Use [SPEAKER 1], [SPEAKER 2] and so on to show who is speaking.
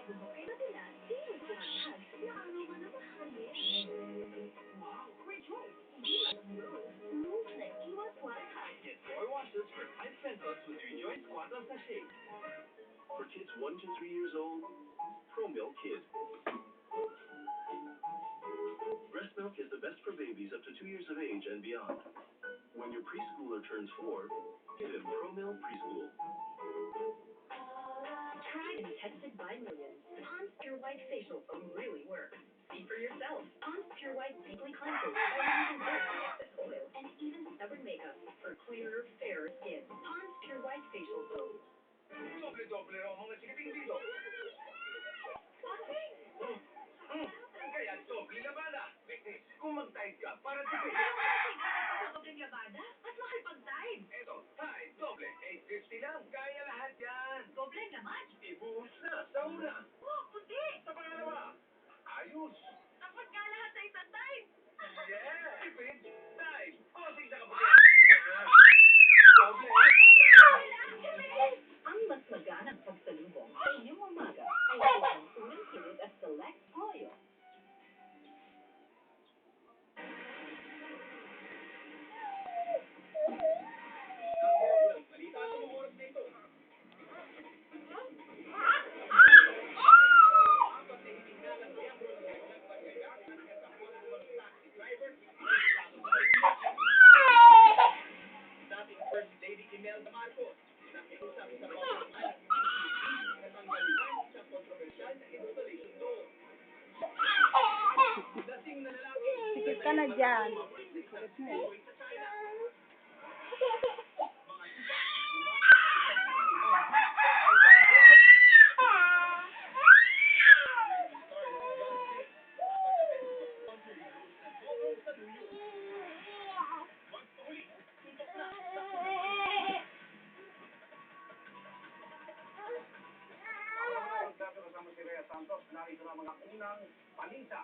[SPEAKER 1] Get toy washes for 5 pesos with your Joy Squadra sachet. For kids 1 to 3 years old, Pro Milk Kid. Breast milk is the best for babies up to 2 years of age and beyond. When your preschooler turns 4, give him Pro Milk Preschool.
[SPEAKER 2] Tried and tested by millions, Pond's Pure White Facial Foam really works. See for yourself. Pond's Pure White deeply cleanses by removing dirt, excess oil, and even stubborn makeup for clearer, fairer skin. Pond's Pure White Facial Foam.
[SPEAKER 3] Doble-doble raw mga siliping dito. Kaya doble labada. Kung mag-tide ka, para tipid.
[SPEAKER 2] Doble labada? Mas mahal pag tide.
[SPEAKER 3] Eto, Tide doble. 850 lang. Kaya lahat yan.
[SPEAKER 2] Doble naman.
[SPEAKER 3] Ibuhos na sa una.
[SPEAKER 2] Oh, puti.
[SPEAKER 3] Sa pangalawa. Ayos.
[SPEAKER 2] Dapat nga lahat sa isang tide.
[SPEAKER 3] Yeah. Tipid. Tide. Posing sa kaputi. Doble.
[SPEAKER 2] Ang mas maganang pagsalubong sa inyong umaga ay ang unang kilit at select oil.
[SPEAKER 3] Balita sa mga oras na ito. Apat na hinihinala ng miyembro ng kanilang pagkayari at kasapon ng mga taxi driver. Dating First Lady Imelda Marcos, nakiusap sa pamamahala ng na tanggalin sa kontrobersyal na installation doon. Lasing na lalaki.
[SPEAKER 4] Sikit ka na dyan.
[SPEAKER 3] Kasama si Rhea Santos, narito na mga unang balita.